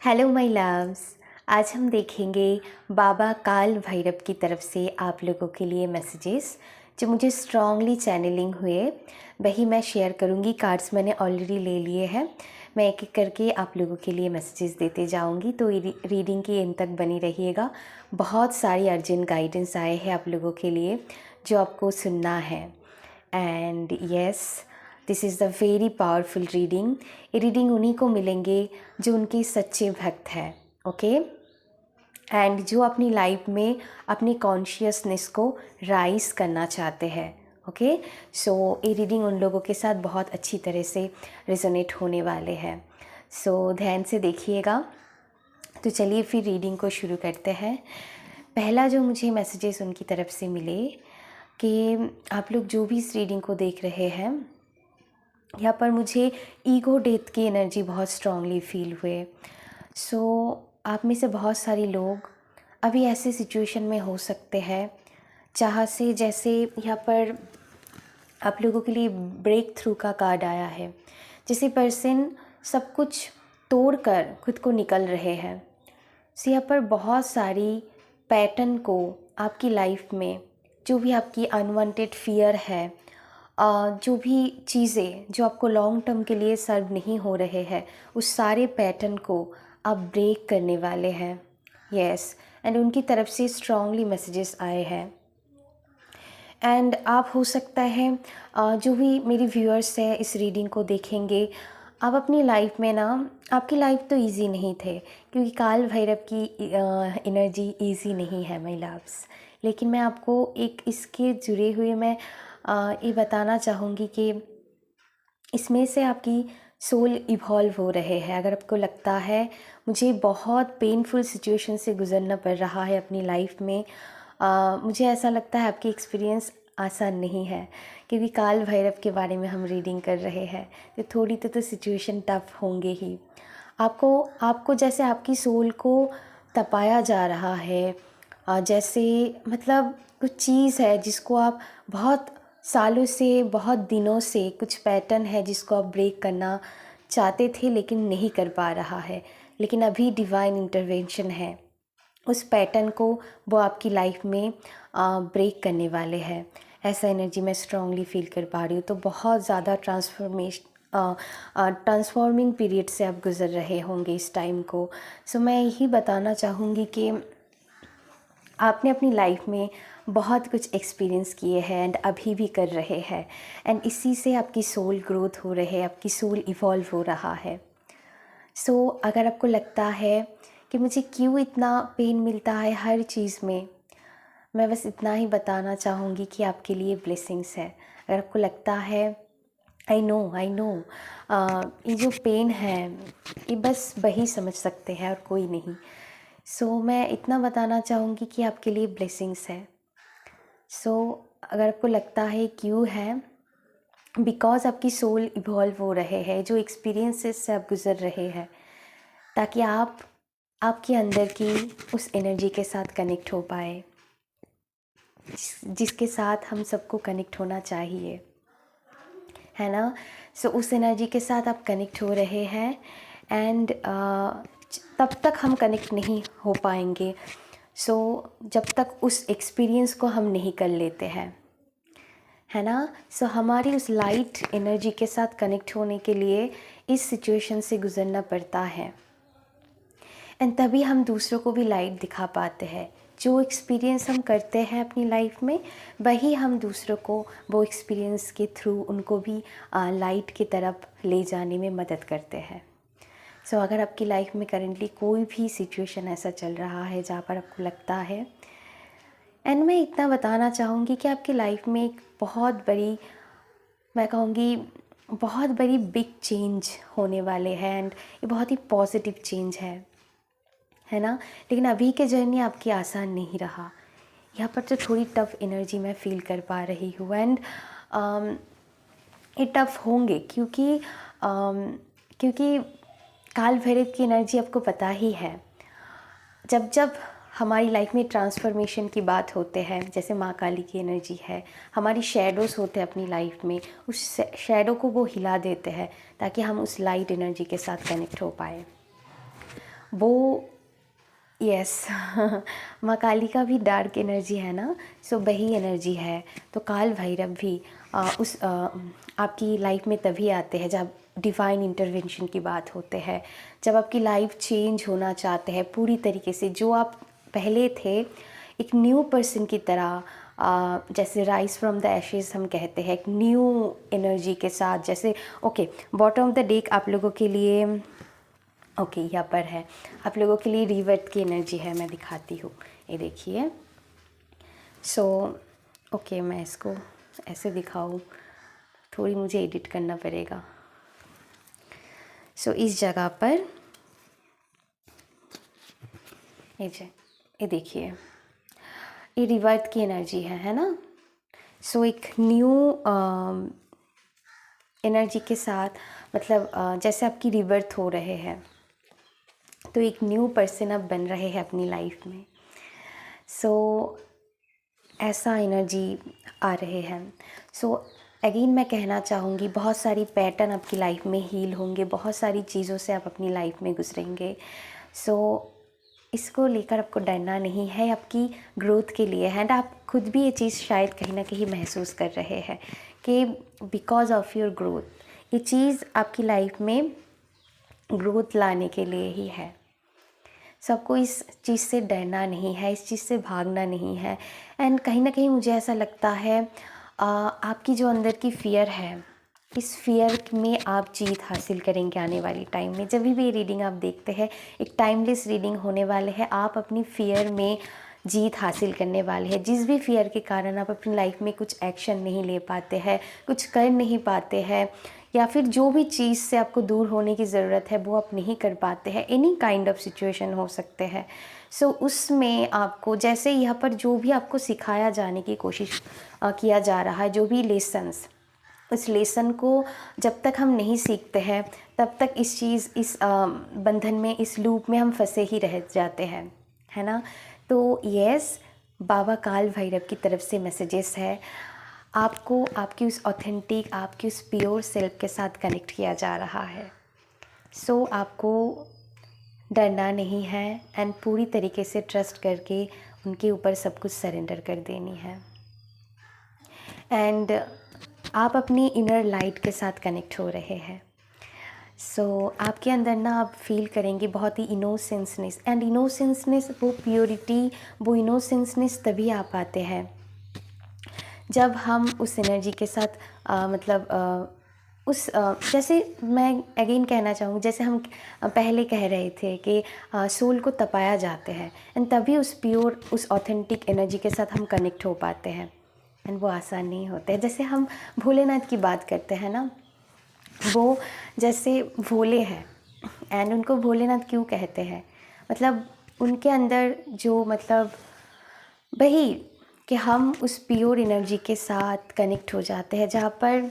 Hello my loves. आज हम देखेंगे बाबा काल भैरव की तरफ से आप लोगों के लिए मैसेजेस जो मुझे स्ट्रांगली चैनलिंग हुए, वही मैं शेयर करूंगी। कार्ड्स मैंने ऑलरेडी ले लिए हैं, मैं एक एक करके आप लोगों के लिए मैसेजेस देते जाऊंगी, तो रीडिंग की एंड तक बनी रहिएगा। बहुत सारी अर्जेंट गाइडेंस आए हैं आप लोगों के लिए जो आपको सुनना है। And yes, this is the very powerful reading. ये रीडिंग उन्हीं को मिलेंगे जो उनके सच्चे भक्त हैं, ओके, एंड जो अपनी लाइफ में अपनी कॉन्शियसनेस को राइज करना चाहते हैं। ओके, सो ये रीडिंग उन लोगों के साथ बहुत अच्छी तरह से रेजोनेट होने वाले हैं। सो ध्यान से देखिएगा। तो चलिए फिर रीडिंग को शुरू करते हैं। पहला जो मुझे मैसेजेस उनकी तरफ से मिले कि आप लोग जो भी इस रीडिंग को देख रहे हैं, यहाँ पर मुझे ईगो डेथ की एनर्जी बहुत स्ट्रांगली फील हुए। सो आप में से बहुत सारे लोग अभी ऐसे सिचुएशन में हो सकते हैं जहाँ से, जैसे यहाँ पर आप लोगों के लिए ब्रेक थ्रू का कार्ड आया है। जैसे पर्सन सब कुछ तोड़कर खुद को निकल रहे हैं। सो यहाँ पर बहुत सारी पैटर्न को आपकी लाइफ में, जो भी आपकी अनवांटेड फियर है, जो भी चीज़ें जो आपको लॉन्ग टर्म के लिए सर्व नहीं हो रहे हैं, उस सारे पैटर्न को आप ब्रेक करने वाले हैं। यस, एंड उनकी तरफ से स्ट्रांगली मैसेजेस आए हैं। एंड आप हो सकता है जो भी मेरी व्यूअर्स हैं इस रीडिंग को देखेंगे, आप अपनी लाइफ में ना, आपकी लाइफ तो इजी नहीं थे, क्योंकि काल भैरव की एनर्जी इजी नहीं है माय लव्स। लेकिन मैं आपको एक इसके जुड़े हुए मैं ये बताना चाहूँगी कि इसमें से आपकी सोल इवॉल्व हो रहे हैं। अगर आपको लगता है मुझे बहुत पेनफुल सिचुएशन से गुजरना पड़ रहा है अपनी लाइफ में, मुझे ऐसा लगता है आपकी एक्सपीरियंस आसान नहीं है, क्योंकि काल भैरव के बारे में हम रीडिंग कर रहे हैं, तो थोड़ी तो सिचुएशन टफ होंगे ही। आपको आपको जैसे आपकी सोल को तपाया जा रहा है, जैसे मतलब कुछ चीज़ है जिसको आप बहुत सालों से, बहुत दिनों से, कुछ पैटर्न है जिसको आप ब्रेक करना चाहते थे लेकिन नहीं कर पा रहा है, लेकिन अभी डिवाइन इंटरवेंशन है, उस पैटर्न को वो आपकी लाइफ में ब्रेक करने वाले हैं। ऐसा एनर्जी मैं स्ट्रांगली फील कर पा रही हूँ। तो बहुत ज़्यादा ट्रांसफॉर्मिंग पीरियड से आप गुज़र रहे होंगे इस टाइम को। सो मैं यही बताना चाहूँगी कि आपने अपनी लाइफ में बहुत कुछ एक्सपीरियंस किए हैं एंड अभी भी कर रहे हैं, एंड इसी से आपकी सोल ग्रोथ हो रही है, आपकी सोल इवॉल्व हो रहा है। सो अगर आपको लगता है कि मुझे क्यों इतना पेन मिलता है हर चीज़ में, मैं बस इतना ही बताना चाहूँगी कि आपके लिए ब्लेसिंग्स है। अगर आपको लगता है आई नो ये जो पेन है ये बस वही समझ सकते हैं और कोई नहीं, सो मैं इतना बताना चाहूँगी कि आपके लिए ब्लेसिंग्स है। सो अगर आपको लगता है क्यों है, बिकॉज़ आपकी सोल इवॉल्व हो रहे हैं, जो एक्सपीरियंसेस से आप गुज़र रहे हैं, ताकि आप आपके अंदर की उस एनर्जी के साथ कनेक्ट हो पाए जिसके साथ हम सबको कनेक्ट होना चाहिए, है ना। सो उस एनर्जी के साथ आप कनेक्ट हो रहे हैं, एंड तब तक हम कनेक्ट नहीं हो पाएंगे, सो जब तक उस एक्सपीरियंस को हम नहीं कर लेते हैं, है ना। सो हमारी उस लाइट एनर्जी के साथ कनेक्ट होने के लिए इस सिचुएशन से गुज़रना पड़ता है, एंड तभी हम दूसरों को भी लाइट दिखा पाते हैं। जो एक्सपीरियंस हम करते हैं अपनी लाइफ में, वही हम दूसरों को वो एक्सपीरियंस के थ्रू उनको भी लाइट की तरफ ले जाने में मदद करते हैं। सो अगर आपकी लाइफ में करेंटली कोई भी सिचुएशन ऐसा चल रहा है जहाँ पर आपको लगता है, एंड मैं इतना बताना चाहूँगी कि आपकी लाइफ में एक बहुत बड़ी, मैं कहूँगी बहुत बड़ी बिग चेंज होने वाले हैं, एंड ये बहुत ही पॉजिटिव चेंज है ना। लेकिन अभी के जर्नी आपकी आसान नहीं रहा, यहाँ पर तो थोड़ी टफ एनर्जी मैं फील कर पा रही हूँ, एंड ये टफ होंगे क्योंकि काल भैरव की एनर्जी आपको पता ही है। जब जब हमारी लाइफ में ट्रांसफॉर्मेशन की बात होते हैं, जैसे माँ काली की एनर्जी है, हमारी शैडोज़ होते हैं अपनी लाइफ में, उस शैडो को वो हिला देते हैं ताकि हम उस लाइट एनर्जी के साथ कनेक्ट हो पाए। वो यस माँ काली का भी डार्क एनर्जी है ना, सो वही एनर्जी है। तो काल भैरव भी आपकी लाइफ में तभी आते हैं जब डिवाइन इंटरवेंशन की बात होते हैं, जब आपकी लाइफ चेंज होना चाहते हैं पूरी तरीके से। जो आप पहले थे एक न्यू पर्सन की तरह, जैसे राइज फ्रॉम द एशेज़ हम कहते हैं, एक न्यू एनर्जी के साथ। जैसे okay, bottom of the deck आप लोगों के लिए ओके यहाँ पर है, आप लोगों के लिए रिवर्ट की एनर्जी है, मैं दिखाती हूँ, ये देखिए। सो ओके, मैं इसको ऐसे दिखाऊँ, थोड़ी मुझे एडिट करना पड़ेगा। सो इस जगह पर ये देखिए, ये रिवर्ट की एनर्जी है ना। सो एक न्यू एनर्जी के साथ, मतलब जैसे आपकी रिबर्थ हो रहे हैं, तो एक न्यू पर्सन अब बन रहे हैं अपनी लाइफ में। सो ऐसा एनर्जी आ रहे हैं। सो अगेन मैं कहना चाहूँगी, बहुत सारी पैटर्न आपकी लाइफ में हील होंगे, बहुत सारी चीज़ों से आप अपनी लाइफ में गुजरेंगे। सो इसको लेकर आपको डरना नहीं है, आपकी ग्रोथ के लिए है। एंड आप खुद भी ये चीज़ शायद कहीं ना कहीं महसूस कर रहे हैं कि बिकॉज ऑफ योर ग्रोथ, ये चीज़ आपकी लाइफ में ग्रोथ लाने के लिए ही है। सबको इस चीज़ से डरना नहीं है, इस चीज़ से भागना नहीं है। एंड कहीं ना कहीं मुझे ऐसा लगता है आपकी जो अंदर की फ़ियर है, इस फियर में आप जीत हासिल करेंगे आने वाली टाइम में। जब भी ये रीडिंग आप देखते हैं, एक टाइमलेस रीडिंग होने वाले है। आप अपनी फियर में जीत हासिल करने वाले हैं। जिस भी फियर के कारण आप अपनी लाइफ में कुछ एक्शन नहीं ले पाते हैं, कुछ कर नहीं पाते हैं, या फिर जो भी चीज़ से आपको दूर होने की ज़रूरत है वो आप नहीं कर पाते हैं, एनी काइंड ऑफ सिचुएशन हो सकते हैं। सो उसमें आपको, जैसे यहाँ पर जो भी आपको सिखाया जाने की कोशिश किया जा रहा है, जो भी लेसन्स, उस लेसन को जब तक हम नहीं सीखते हैं तब तक इस बंधन में, इस लूप में हम फंसे ही रह जाते हैं, है ना। तो यस, बाबा काल भैरव की तरफ से मैसेजेस है। आपको आपकी उस ऑथेंटिक, आपकी उस प्योर सेल्फ के साथ कनेक्ट किया जा रहा है। सो आपको डरना नहीं है एंड पूरी तरीके से ट्रस्ट करके उनके ऊपर सब कुछ सरेंडर कर देनी है। एंड आप अपनी इनर लाइट के साथ कनेक्ट हो रहे हैं। सो आपके अंदर ना आप फील करेंगे बहुत ही इनोसेंसनेस। एंड इनोसेंसनेस, वो प्योरिटी, वो इनोसेंसनेस तभी आ पाते हैं जब हम उस एनर्जी के साथ जैसे मैं अगेन कहना चाहूँगी, जैसे हम पहले कह रहे थे कि सोल को तपाया जाते हैं, एंड तभी उस प्योर, उस ऑथेंटिक एनर्जी के साथ हम कनेक्ट हो पाते हैं। एंड वो आसान नहीं होता है। जैसे हम भोलेनाथ की बात करते हैं ना, वो जैसे भोले हैं, एंड उनको भोलेनाथ क्यों कहते हैं, मतलब उनके अंदर जो, मतलब वही कि हम उस प्योर एनर्जी के साथ कनेक्ट हो जाते हैं जहाँ पर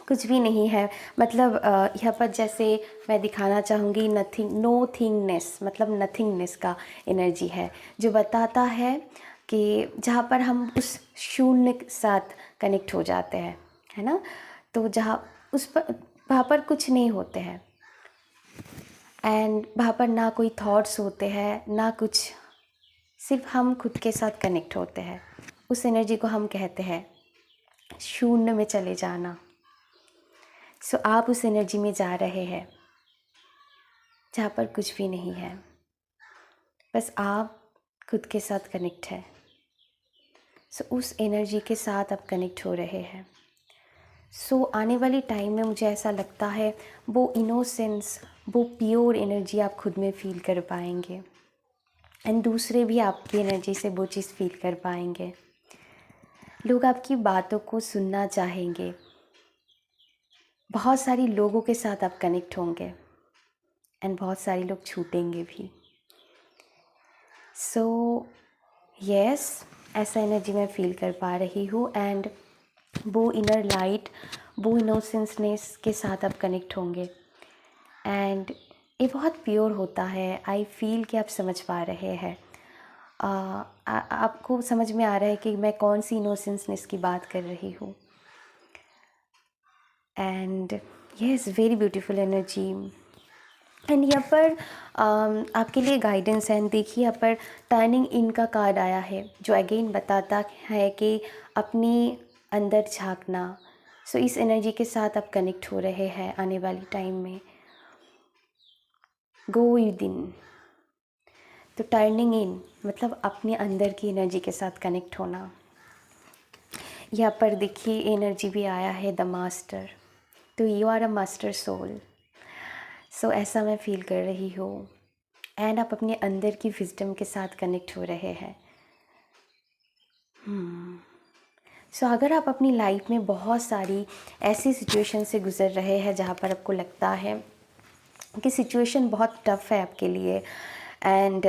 कुछ भी नहीं है। मतलब यहाँ पर जैसे मैं दिखाना चाहूँगी, नथिंग, नो थिंगनेस, मतलब नथिंगनेस का एनर्जी है, जो बताता है कि जहाँ पर हम उस शून्य के साथ कनेक्ट हो जाते हैं, है ना। तो जहाँ उस पर, वहाँ पर कुछ नहीं होते हैं, एंड वहाँ पर ना कोई थॉट्स होते हैं, ना कुछ, सिर्फ हम खुद के साथ कनेक्ट होते हैं। उस एनर्जी को हम कहते हैं शून्य में चले जाना। सो आप उस एनर्जी में जा रहे हैं जहाँ पर कुछ भी नहीं है, बस आप खुद के साथ कनेक्ट है। सो उस एनर्जी के साथ आप कनेक्ट हो रहे हैं। सो आने वाली टाइम में मुझे ऐसा लगता है वो इनोसेंस, वो प्योर एनर्जी आप खुद में फील कर पाएंगे, एंड दूसरे भी आपकी एनर्जी से वो चीज़ फील कर पाएंगे। लोग आपकी बातों को सुनना चाहेंगे, बहुत सारी लोगों के साथ आप कनेक्ट होंगे, एंड बहुत सारे लोग छूटेंगे भी। सो यस, ऐसा एनर्जी मैं फील कर पा रही हूँ, एंड वो इनर लाइट, वो इनोसेंसनेस के साथ आप कनेक्ट होंगे, एंड ये बहुत प्योर होता है। आई फील कि आप समझ पा रहे हैं, आपको समझ में आ रहा है कि मैं कौन सी इनोसेंसनेस की बात कर रही हूँ। And yes, very beautiful energy. And यहाँ पर आपके लिए गाइडेंस है। देखिए यहाँ पर टर्निंग इन का कार्ड आया है, जो अगेन बताता है कि अपने अंदर झांकना। सो इस एनर्जी के साथ आप कनेक्ट हो रहे हैं आने वाली टाइम में। गो विदिन, तो टर्निंग इन मतलब अपने अंदर की एनर्जी के साथ कनेक्ट होना। यहाँ पर देखिए एनर्जी भी आया है द मास्टर, तो you are a master soul. So ऐसा मैं फील कर रही हूँ। एंड आप अपने अंदर की विजडम के साथ कनेक्ट हो रहे हैं। सो अगर आप अपनी लाइफ में बहुत सारी ऐसी सिचुएशन से गुज़र रहे हैं जहाँ पर आपको लगता है कि सिचुएशन बहुत टफ़ है आपके लिए, एंड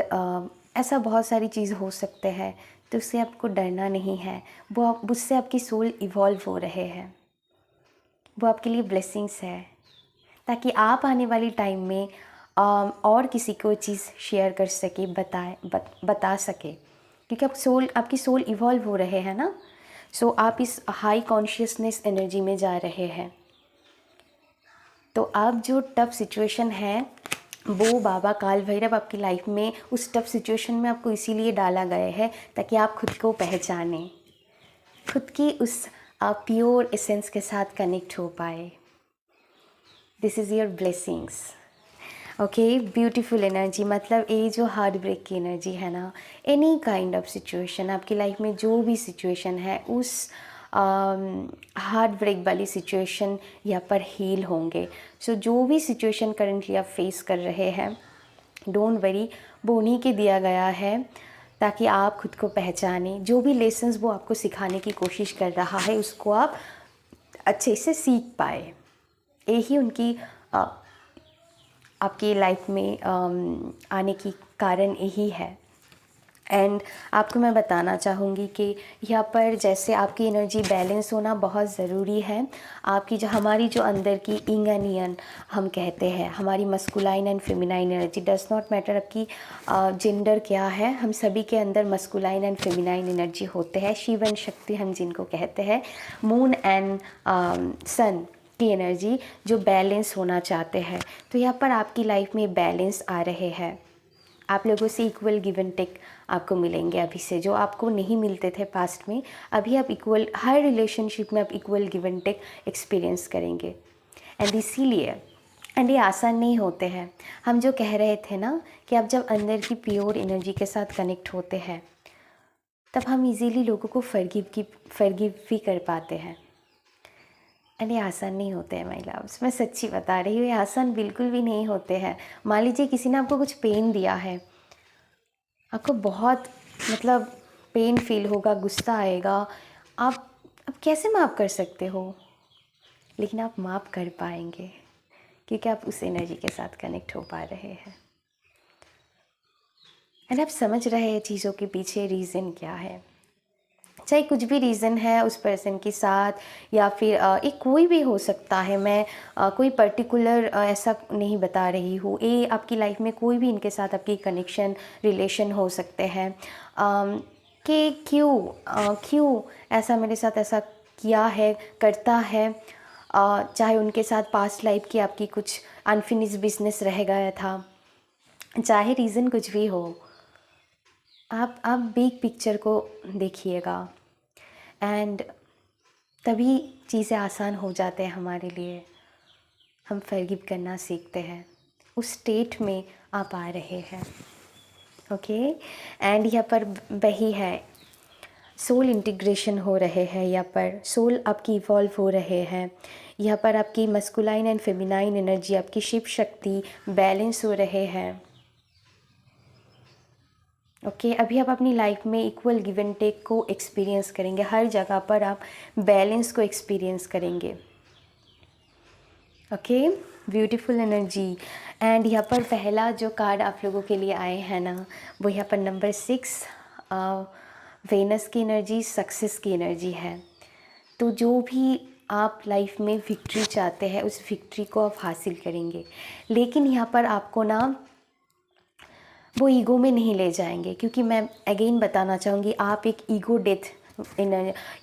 ऐसा बहुत सारी चीज़ हो सकते हैं, तो उससे आपको डरना नहीं है। वो उससे आपकी सोल इवॉल्व हो रहे हैं, वो आपके लिए ब्लेसिंग्स है, ताकि आप आने वाली टाइम में और किसी को चीज़ शेयर कर सके, बता सके, क्योंकि आपकी सोल इवॉल्व हो रहे हैं ना। सो आप इस हाई कॉन्शियसनेस एनर्जी में जा रहे हैं। तो आप जो टफ सिचुएशन है, वो बाबा काल भैरव आपकी लाइफ में उस टफ सिचुएशन में आपको इसीलिए डाला गया है ताकि आप खुद को पहचानें, खुद की उस प्योर एसेंस के साथ कनेक्ट हो पाए। This is your blessings. Okay, beautiful energy, मतलब ये जो हार्ट ब्रेक की एनर्जी है ना, एनी काइंड ऑफ सिचुएशन आपकी लाइफ में जो भी सिचुएशन है, उस हार्ट ब्रेक वाली सिचुएशन यहाँ पर हील होंगे। सो जो भी सिचुएशन करंटली आप फेस कर रहे हैं, डोंट वरी, वो उन्हीं के दिया गया है ताकि आप खुद को पहचानें। जो भी लेसन्स वो आपको सिखाने की कोशिश कर रहा है, उसको आप अच्छे से सीख पाए। यही उनकी आपकी लाइफ में आने की कारण यही है। एंड आपको मैं बताना चाहूँगी कि यहाँ पर जैसे आपकी एनर्जी बैलेंस होना बहुत ज़रूरी है। आपकी जो हमारी जो अंदर की इंग एंड यन हम कहते हैं, हमारी masculine and feminine energy, does not matter आपकी जेंडर क्या है, हम सभी के अंदर मस्कुलाइन एंड फेमिनाइन एनर्जी होते हैं। शिव एंड शक्ति हम जिनको कहते हैं, मून एंड सन की एनर्जी जो बैलेंस होना चाहते हैं। तो यहाँ पर आपकी लाइफ में बैलेंस आ रहे हैं। आप लोगों से इक्वल गिव एंड टेक आपको मिलेंगे अभी से, जो आपको नहीं मिलते थे पास्ट में। अभी आप इक्वल, हर रिलेशनशिप में आप equal give and take experience करेंगे। एंड इसीलिए, एंड ये आसान नहीं होते हैं। हम जो कह रहे थे ना कि आप जब अंदर की प्योर एनर्जी के साथ कनेक्ट होते हैं, तब हम इजीली लोगों को फॉरगिव भी कर पाते हैं। एंड ये आसान नहीं होते हैं माय लव्स, मैं सच्ची बता रही हूँ, ये आसान बिल्कुल भी नहीं होते हैं। मान लीजिए किसी ने आपको कुछ पेन दिया है, आपको बहुत मतलब पेन फील होगा, गुस्सा आएगा, आप कैसे माफ़ कर सकते हो? लेकिन आप माफ़ कर पाएंगे क्योंकि आप उस एनर्जी के साथ कनेक्ट हो पा रहे हैं। एंड आप समझ रहे हैं चीज़ों के पीछे रीज़न क्या है। चाहे कुछ भी रीज़न है उस पर्सन के साथ, या फिर एक कोई भी हो सकता है। मैं कोई पर्टिकुलर ऐसा नहीं बता रही हूँ। ये आपकी लाइफ में कोई भी इनके साथ आपकी कनेक्शन, रिलेशन हो सकते हैं कि क्यों ऐसा मेरे साथ ऐसा किया है, करता है। चाहे उनके साथ पास्ट लाइफ की आपकी कुछ अनफिनिश बिजनेस रह गया था, चाहे रीज़न कुछ भी हो, आप बिग पिक्चर को देखिएगा, एंड तभी चीज़ें आसान हो जाते हैं हमारे लिए। हम फॉरगिव करना सीखते हैं, उस स्टेट में आप आ रहे हैं। ओके, एंड यहाँ पर वही है, सोल इंटीग्रेशन हो रहे हैं। यहाँ पर सोल आपकी इवॉल्व हो रहे हैं। यहाँ पर आपकी मस्कुलाइन एंड फेमिनाइन एनर्जी, आपकी शिव शक्ति बैलेंस हो रहे हैं। ओके, अभी आप अपनी लाइफ में इक्वल गिव एंड टेक को एक्सपीरियंस करेंगे। हर जगह पर आप बैलेंस को एक्सपीरियंस करेंगे। Okay, beautiful energy. एंड यहाँ पर पहला जो कार्ड आप लोगों के लिए आए हैं ना, वो यहाँ पर नंबर 6 वेनस की एनर्जी, सक्सेस की एनर्जी है। तो जो भी आप लाइफ में विक्ट्री चाहते हैं, उस विक्ट्री को आप हासिल करेंगे। लेकिन यहाँ पर आपको ना वो ईगो में नहीं ले जाएंगे, क्योंकि मैं अगेन बताना चाहूँगी, आप एक ego death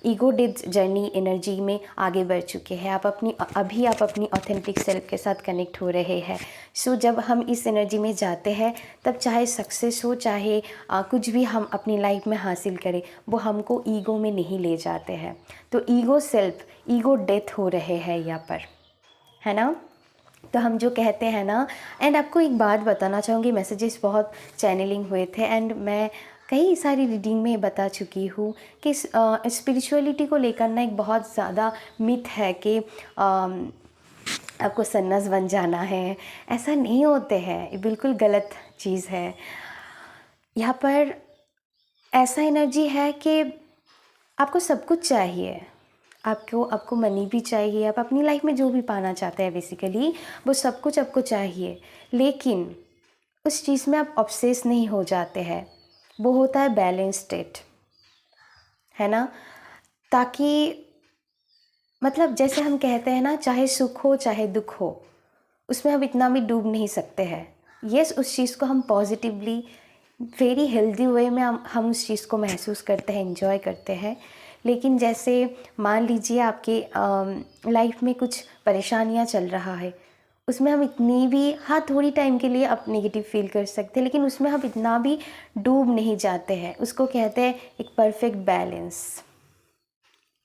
ego death journey energy में आगे बढ़ चुके हैं। आप अपनी ऑथेंटिक सेल्फ के साथ कनेक्ट हो रहे हैं। सो जब हम इस एनर्जी में जाते हैं तब चाहे सक्सेस हो, चाहे कुछ भी हम अपनी लाइफ में हासिल करें, वो हमको ईगो में नहीं ले जाते हैं। तो ईगो डेथ हो रहे हैं यहाँ पर, है ना। तो हम जो कहते हैं ना, एंड आपको एक बात बताना चाहूँगी, मैसेजेस बहुत चैनलिंग हुए थे एंड मैं कई सारी रीडिंग में बता चुकी हूँ कि स्पिरिचुअलिटी को लेकर ना एक बहुत ज़्यादा मिथ है कि आपको सन्यास बन जाना है। ऐसा नहीं होते हैं, ये बिल्कुल गलत चीज़ है। यहाँ पर ऐसा एनर्जी है कि आपको सब कुछ चाहिए, आपको मनी भी चाहिए, आप अपनी लाइफ में जो भी पाना चाहते हैं बेसिकली वो सब कुछ आपको चाहिए, लेकिन उस चीज़ में आप ऑब्सेस नहीं हो जाते हैं। वो होता है बैलेंस स्टेट, है ना। ताकि मतलब जैसे हम कहते हैं ना, चाहे सुख हो चाहे दुख हो, उसमें हम इतना भी डूब नहीं सकते हैं। यस, उस चीज़ को हम पॉजिटिवली वेरी हेल्दी वे में हम उस चीज़ को महसूस करते हैं, एंजॉय करते हैं। लेकिन जैसे मान लीजिए आपके लाइफ में कुछ परेशानियां चल रहा है, उसमें हम इतनी भी, हाँ थोड़ी टाइम के लिए आप नेगेटिव फील कर सकते हैं, लेकिन उसमें हम इतना भी डूब नहीं जाते हैं। उसको कहते हैं एक परफेक्ट बैलेंस।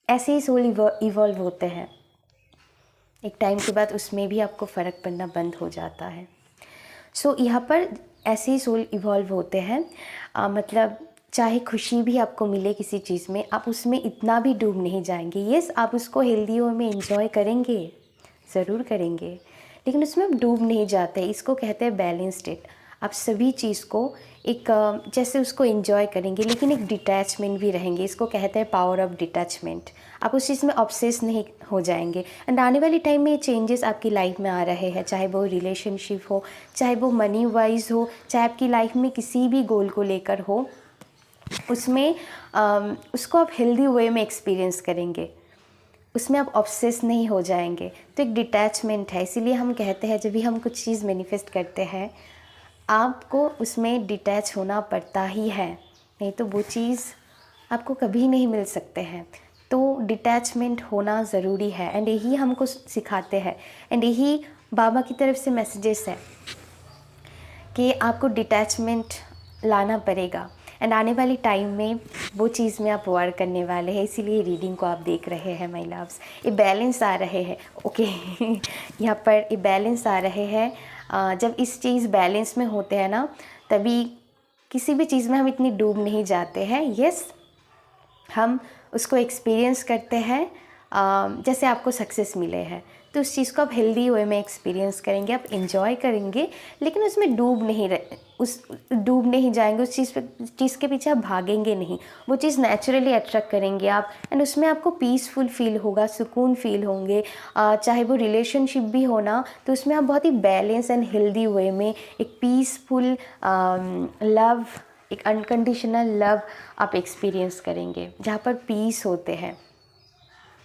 ऐसे ही सोल इवॉल्व होते हैं, एक टाइम के बाद उसमें भी आपको फ़र्क पड़ना बंद हो जाता है। सो यहाँ पर ऐसे ही सोल इवॉल्व होते हैं। मतलब चाहे खुशी भी आपको मिले किसी चीज़ में, आप उसमें इतना भी डूब नहीं जाएंगे। यस, आप उसको हेल्दी वे में एंजॉय करेंगे, ज़रूर करेंगे, लेकिन उसमें आप डूब नहीं जाते। इसको कहते हैं बैलेंस स्टेट। आप सभी चीज़ को एक जैसे उसको एंजॉय करेंगे, लेकिन एक डिटैचमेंट भी रहेंगे। इसको कहते हैं पावर ऑफ डिटैचमेंट। आप उस चीज़ में ऑब्सेस नहीं हो जाएंगे। एंड आने वाली टाइम में ये चेंजेस आपकी लाइफ में आ रहे हैं, चाहे वो रिलेशनशिप हो, चाहे वो मनी वाइज हो, चाहे आपकी लाइफ में किसी भी गोल को लेकर हो, उसमें उसको आप हेल्दी वे में एक्सपीरियंस करेंगे, उसमें आप ऑब्सेस नहीं हो जाएंगे। तो एक डिटैचमेंट है। इसीलिए हम कहते हैं जब भी हम कुछ चीज़ मैनिफेस्ट करते हैं, आपको उसमें डिटैच होना पड़ता ही है, नहीं तो वो चीज़ आपको कभी नहीं मिल सकते हैं। तो डिटैचमेंट होना ज़रूरी है एंड यही हमको सिखाते हैं, एंड यही बाबा की तरफ से मैसेजेस है कि आपको डिटैचमेंट लाना पड़ेगा। एंड आने वाली टाइम में वो चीज़ में आप वर्क करने वाले हैं। इसीलिए रीडिंग को आप देख रहे हैं माय लव्स। ये बैलेंस आ रहे हैं, ओके यहाँ पर ये बैलेंस आ रहे हैं। जब इस चीज़ बैलेंस में होते हैं ना, तभी किसी भी चीज़ में हम इतनी डूब नहीं जाते हैं। यस, हम उसको एक्सपीरियंस करते हैं। जैसे आपको सक्सेस मिले हैं तो उस चीज़ को आप हेल्दी वे में एक्सपीरियंस करेंगे, आप इंजॉय करेंगे, लेकिन उसमें डूब नहीं जाएंगे। उस चीज़ के पीछे आप भागेंगे नहीं। वो चीज़ नेचुरली अट्रैक्ट करेंगे आप, एंड उसमें आपको पीसफुल फील होगा, सुकून फील होंगे। चाहे वो रिलेशनशिप भी हो ना, तो उसमें आप बहुत ही बैलेंस एंड हेल्दी वे में एक पीसफुल लव, एक अनकंडीशनल लव आप एक्सपीरियंस करेंगे, जहाँ पर पीस होते हैं,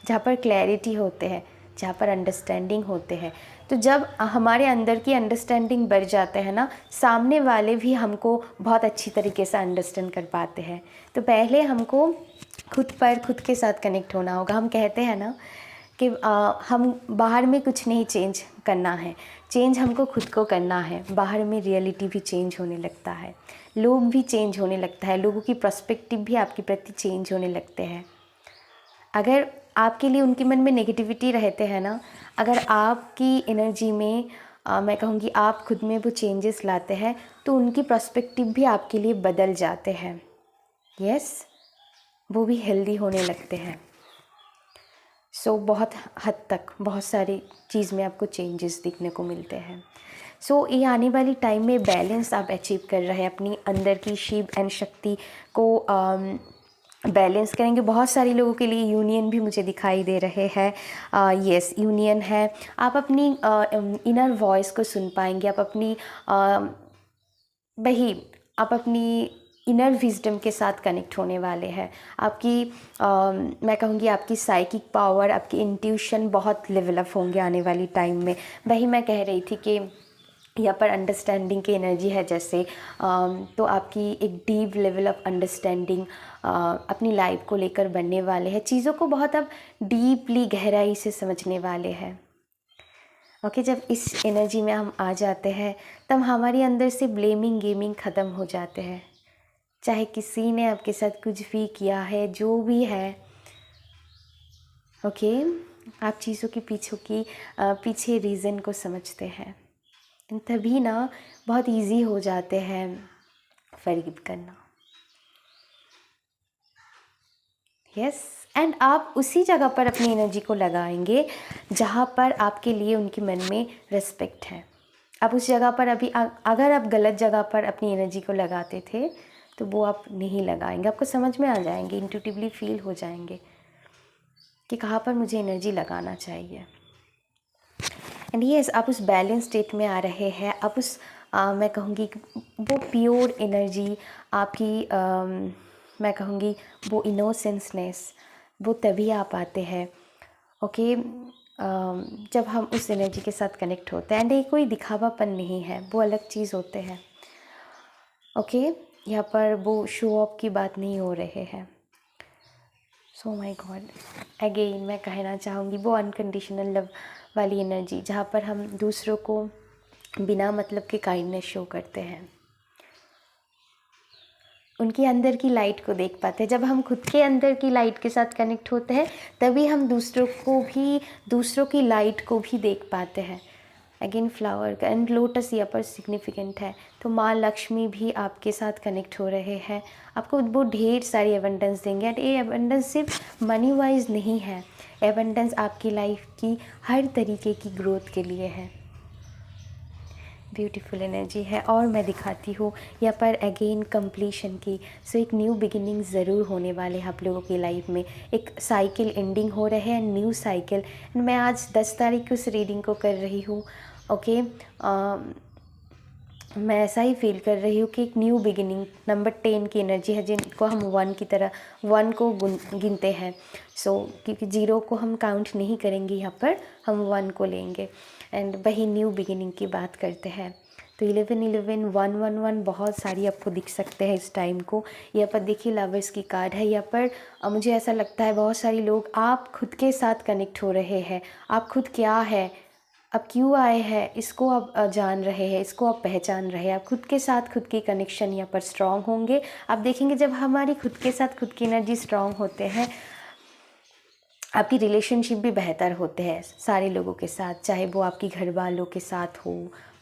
जहाँ पर क्लैरिटी होते हैं, जहाँ पर अंडरस्टैंडिंग होते हैं। तो जब हमारे अंदर की अंडरस्टैंडिंग बढ़ जाते हैं ना, सामने वाले भी हमको बहुत अच्छी तरीके से अंडरस्टैंड कर पाते हैं। तो पहले हमको खुद के साथ कनेक्ट होना होगा। हम कहते हैं ना कि हम बाहर में कुछ नहीं चेंज करना है, चेंज हमको खुद को करना है। बाहर में रियलिटी भी चेंज होने लगता है, लोग भी चेंज होने लगता है, लोगों की पर्सपेक्टिव भी आपके प्रति चेंज होने लगते हैं। अगर आपके लिए उनके मन में नेगेटिविटी रहते हैं ना, अगर आपकी एनर्जी में मैं कहूँगी आप खुद में वो चेंजेस लाते हैं, तो उनकी पर्सपेक्टिव भी आपके लिए बदल जाते हैं। यस, वो भी हेल्दी होने लगते हैं। सो बहुत हद तक बहुत सारी चीज़ में आपको चेंजेस दिखने को मिलते हैं। सो ये आने वाली टाइम में बैलेंस आप अचीव कर रहे हैं, अपनी अंदर की शिव एंड शक्ति को बैलेंस करेंगे। बहुत सारे लोगों के लिए यूनियन भी मुझे दिखाई दे रहे हैं। यस, यूनियन है। आप अपनी इनर वॉइस को सुन पाएंगे, आप अपनी इनर विजडम के साथ कनेक्ट होने वाले हैं। आपकी मैं कहूँगी आपकी साइकिक पावर, आपकी इंट्यूशन बहुत लेवल अप होंगे आने वाली टाइम में। वही मैं कह रही थी कि यहाँ पर अंडरस्टैंडिंग की एनर्जी है जैसे, तो आपकी एक डीप लेवल ऑफ अंडरस्टैंडिंग अपनी लाइफ को लेकर बनने वाले हैं। चीज़ों को बहुत अब डीपली गहराई से समझने वाले हैं। ओके, जब इस एनर्जी में हम आ जाते हैं तब हमारी अंदर से ब्लेमिंग गेमिंग ख़त्म हो जाते हैं। चाहे किसी ने आपके साथ कुछ भी किया है, जो भी है, ओके, आप चीज़ों के पीछे रीज़न को समझते हैं, तभी ना बहुत इजी हो जाते हैं फॉरगिव करना। यस, एंड आप उसी जगह पर अपनी एनर्जी को लगाएंगे जहाँ पर आपके लिए उनके मन में रिस्पेक्ट है। आप उस जगह पर अगर आप गलत जगह पर अपनी एनर्जी को लगाते थे तो वो आप नहीं लगाएंगे। आपको समझ में आ जाएंगे, इंट्यूटिवली फील हो जाएंगे कि कहाँ पर मुझे एनर्जी लगाना चाहिए। एंड यस, आप उस बैलेंस स्टेट में आ रहे हैं। आप उस मैं कहूँगी वो प्योर एनर्जी आपकी, मैं कहूँगी वो इनोसेंसनेस, वो तभी आ पाते हैं। ओके, जब हम उस एनर्जी के साथ कनेक्ट होते हैं। एंड ये कोई दिखावापन नहीं है, वो अलग चीज़ होते हैं। ओके, यहाँ पर वो शो ऑफ की बात नहीं हो रहे हैं। सो माय गॉड, अगेन मैं कहना चाहूँगी वो अनकंडीशनल लव वाली एनर्जी, जहाँ पर हम दूसरों को बिना मतलब के काइंडनेस शो करते हैं, उनके अंदर की लाइट को देख पाते हैं। जब हम खुद के अंदर की लाइट के साथ कनेक्ट होते हैं तभी हम दूसरों की लाइट को भी देख पाते हैं। अगेन फ्लावर का एंड लोटस यहाँ पर सिग्निफिकेंट है, तो माँ लक्ष्मी भी आपके साथ कनेक्ट हो रहे हैं। आपको वो ढेर सारी एबंडेंस देंगे। एंड ये एबंडेंस सिर्फ मनी वाइज नहीं है, एबंडेंस आपकी लाइफ की हर तरीके की ग्रोथ के लिए है। ब्यूटीफुल एनर्जी है। और मैं दिखाती हूँ यहाँ पर अगेन कंप्लीशन की। सो एक न्यू बिगिनिंग ज़रूर होने वाले हैं आप लोगों की लाइफ में। एक साइकिल एंडिंग हो रहे हैं, न्यू साइकिल। मैं आज 10 तारीख को उस रीडिंग को कर रही हूँ। ओके, मैं ऐसा ही फील कर रही हूँ कि एक न्यू बिगिनिंग, नंबर 10 की एनर्जी है, जिनको हम 1 की तरह 1 को गिनते हैं। सो क्योंकि 0 को हम काउंट नहीं करेंगे, यहाँ पर हम 1 को लेंगे। एंड वही न्यू बिगिनिंग की बात करते हैं। तो 11 1 1 1 बहुत सारी आपको दिख सकते हैं इस टाइम को। यहाँ पर देखिए लवर्स की कार्ड है। यहाँ पर मुझे ऐसा लगता है बहुत सारे लोग आप खुद के साथ कनेक्ट हो रहे हैं। आप खुद क्या है, आप क्यों आए हैं, इसको आप जान रहे हैं, इसको आप पहचान रहे हैं। आप खुद के साथ खुद की कनेक्शन यहाँ पर स्ट्रॉन्ग होंगे। आप देखेंगे जब हमारी खुद के साथ खुद की एनर्जी स्ट्रॉन्ग होते हैं, आपकी रिलेशनशिप भी बेहतर होते हैं सारे लोगों के साथ, चाहे वो आपकी घर वालों के साथ हो,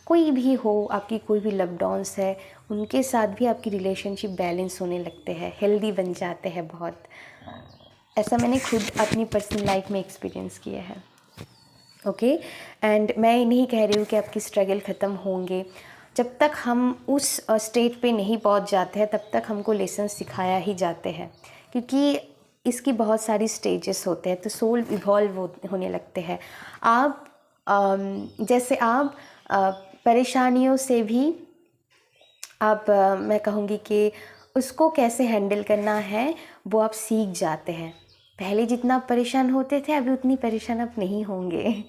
कोई भी हो, आपकी कोई भी लव डॉन्स है, उनके साथ भी आपकी रिलेशनशिप बैलेंस होने लगते हैं, हेल्दी बन जाते हैं बहुत। ऐसा मैंने खुद अपनी पर्सनल लाइफ में एक्सपीरियंस किया है। ओके, एंड मैं ये नहीं कह रही हूँ कि आपकी स्ट्रगल ख़त्म होंगे। जब तक हम उस स्टेट पे नहीं पहुँच जाते हैं तब तक हमको लेसन सिखाया ही जाते हैं, क्योंकि इसकी बहुत सारी स्टेजेस होते हैं। तो सोल इवॉल्व होने लगते हैं। आप जैसे आप परेशानियों से भी आप मैं कहूँगी कि उसको कैसे हैंडल करना है वो आप सीख जाते हैं। पहले जितना आप परेशान होते थे अभी उतनी परेशान आप नहीं होंगे,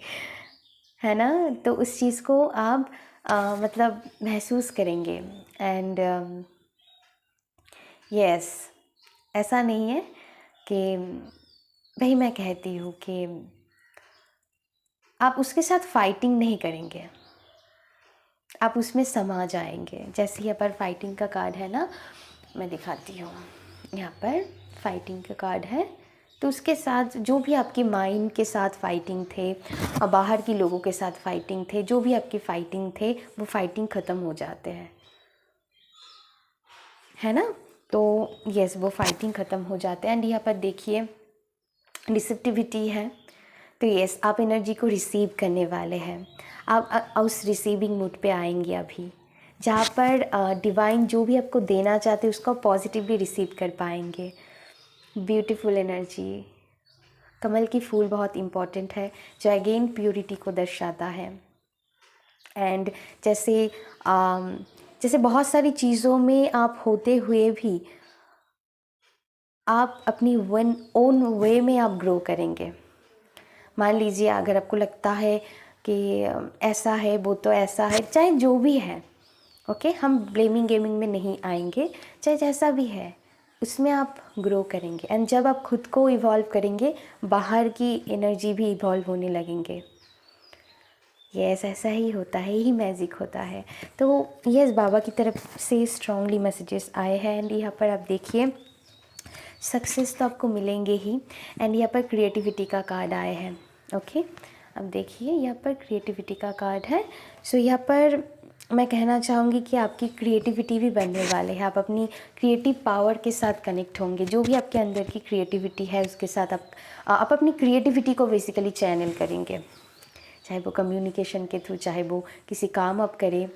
है ना। तो उस चीज़ को आप मतलब महसूस करेंगे। एंड यस, ऐसा नहीं है कि वही मैं कहती हूँ कि आप उसके साथ फाइटिंग नहीं करेंगे, आप उसमें समा जाएंगे। जैसे यहाँ पर फाइटिंग का कार्ड है ना, मैं दिखाती हूँ। यहाँ पर फाइटिंग का कार्ड है, तो उसके साथ जो भी आपकी माइंड के साथ फाइटिंग थे और बाहर की लोगों के साथ फाइटिंग थे, जो भी आपकी फाइटिंग थे वो फाइटिंग ख़त्म हो जाते हैं, है ना। तो यस, वो फाइटिंग ख़त्म हो जाते हैं। एंड यहाँ पर देखिए रिसेप्टिविटी है। तो यस, आप एनर्जी को रिसीव करने वाले हैं। आप उस रिसीविंग मूड पे आएंगे अभी, जहाँ पर डिवाइन जो भी आपको देना चाहते हैं उसको पॉजिटिवली रिसीव कर पाएंगे। Beautiful energy. कमल की फूल बहुत इम्पॉर्टेंट है, जो अगेन प्योरिटी को दर्शाता है। एंड जैसे बहुत सारी चीज़ों में आप होते हुए भी आप अपनी ओन वे में आप ग्रो करेंगे। मान लीजिए अगर आपको लगता है कि ऐसा है, वो तो ऐसा है, चाहे जो भी है, ओके, हम ब्लेमिंग गेमिंग में नहीं आएंगे, चाहे जैसा भी है उसमें आप ग्रो करेंगे। एंड जब आप खुद को इवॉल्व करेंगे, बाहर की एनर्जी भी इवॉल्व होने लगेंगे। यस, ऐसा ही होता है, यही मैजिक होता है। तो यस, बाबा की तरफ से स्ट्रांगली मैसेजेस आए हैं। एंड यहाँ पर आप देखिए, सक्सेस तो आपको मिलेंगे ही। एंड यहाँ पर क्रिएटिविटी का कार्ड आए हैं। ओके, अब देखिए यहाँ पर क्रिएटिविटी का कार्ड है। सो यहाँ पर मैं कहना चाहूँगी कि आपकी क्रिएटिविटी भी बढ़ने वाले है। आप अपनी क्रिएटिव पावर के साथ कनेक्ट होंगे। जो भी आपके अंदर की क्रिएटिविटी है उसके साथ आप अपनी क्रिएटिविटी को बेसिकली चैनल करेंगे, चाहे वो कम्युनिकेशन के थ्रू, चाहे वो किसी काम आप करें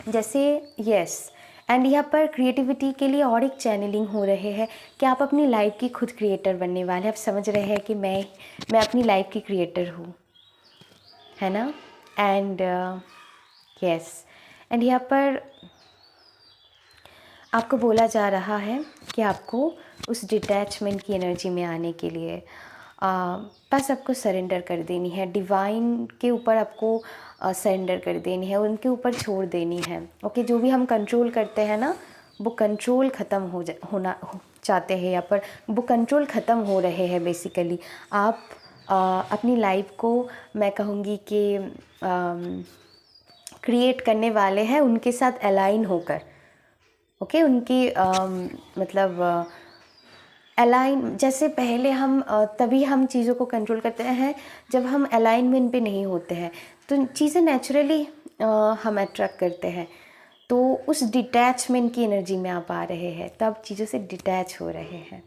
जैसे। यस, एंड यहाँ पर क्रिएटिविटी के लिए और एक चैनलिंग हो रहे हैं कि आप अपनी लाइफ की खुद क्रिएटर बनने वाले हैं। आप समझ रहे हैं कि मैं अपनी लाइफ की क्रिएटर हूँ, है ना। एंड यस, एंड यहाँ पर आपको बोला जा रहा है कि आपको उस डिटैचमेंट की एनर्जी में आने के लिए बस आपको सरेंडर कर देनी है। डिवाइन के ऊपर आपको सरेंडर कर देनी है, उनके ऊपर छोड़ देनी है। ओके, जो भी हम कंट्रोल करते हैं ना, वो कंट्रोल ख़त्म होना चाहते हैं यहाँ पर, वो कंट्रोल ख़त्म हो रहे हैं बेसिकली। आप अपनी लाइफ को मैं कहूँगी कि क्रिएट करने वाले हैं उनके साथ अलाइन होकर। ओके, उनकी मतलब अलाइन, जैसे पहले हम तभी हम चीज़ों को कंट्रोल करते हैं जब हम अलाइनमेंट पे नहीं होते हैं, तो चीज़ें नेचुरली हम अट्रैक्ट करते हैं। तो उस डिटैचमेंट की एनर्जी में आप आ रहे हैं, तब चीज़ों से डिटैच हो रहे हैं।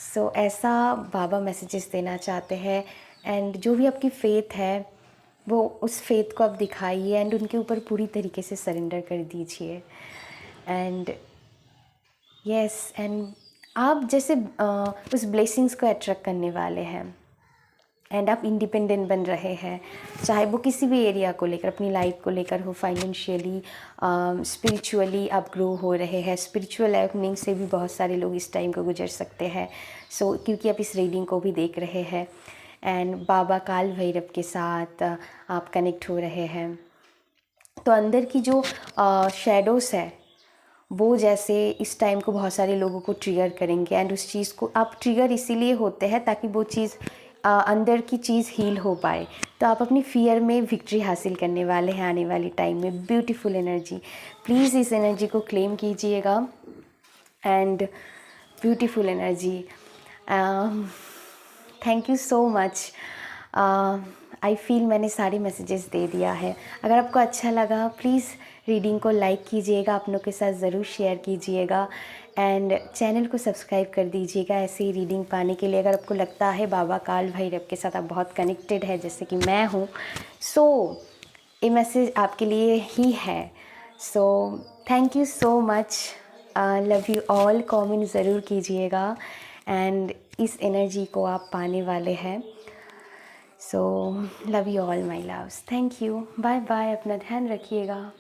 सो ऐसा बाबा मैसेजेस देना चाहते हैं। एंड जो भी आपकी फेथ है, वो उस फेथ को आप दिखाइए एंड उनके ऊपर पूरी तरीके से सरेंडर कर दीजिए। एंड यस, एंड आप जैसे उस ब्लेसिंग्स को अट्रैक्ट करने वाले हैं। एंड आप इंडिपेंडेंट बन रहे हैं, चाहे वो किसी भी एरिया को लेकर, अपनी लाइफ को लेकर हो, फाइनेंशियली, स्पिरिचुअली आप ग्रो हो रहे हैं। स्पिरिचुअल अवेकनिंग से भी बहुत सारे लोग इस टाइम को गुजर सकते हैं। सो क्योंकि आप इस रीडिंग को भी देख रहे हैं एंड बाबा काल भैरव के साथ आप कनेक्ट हो रहे हैं, तो अंदर की जो शेडोज़ है वो जैसे इस टाइम को बहुत सारे लोगों को ट्रिगर करेंगे। एंड उस चीज़ को आप ट्रिगर इसीलिए होते हैं ताकि वो चीज़ अंदर की चीज़ हील हो पाए। तो आप अपनी फियर में विक्ट्री हासिल करने वाले हैं आने वाले टाइम में। ब्यूटीफुल एनर्जी, प्लीज़ इस एनर्जी को क्लेम कीजिएगा। And beautiful energy, thank you so much. I feel मैंने सारे मैसेजेस दे दिया है। अगर आपको अच्छा लगा प्लीज़ रीडिंग को लाइक कीजिएगा, अपनों के साथ ज़रूर शेयर कीजिएगा एंड चैनल को सब्सक्राइब कर दीजिएगा ऐसे ही रीडिंग पाने के लिए। अगर आपको लगता है बाबा काल भैरव के साथ आप बहुत कनेक्टेड है जैसे कि मैं हूँ, सो ये मैसेज आपके लिए ही है। So thank you so much, love you all. Comment ज़रूर कीजिएगा एंड इस एनर्जी को आप पाने वाले हैं। So love you all my loves, thank you, bye bye, अपना ध्यान रखिएगा।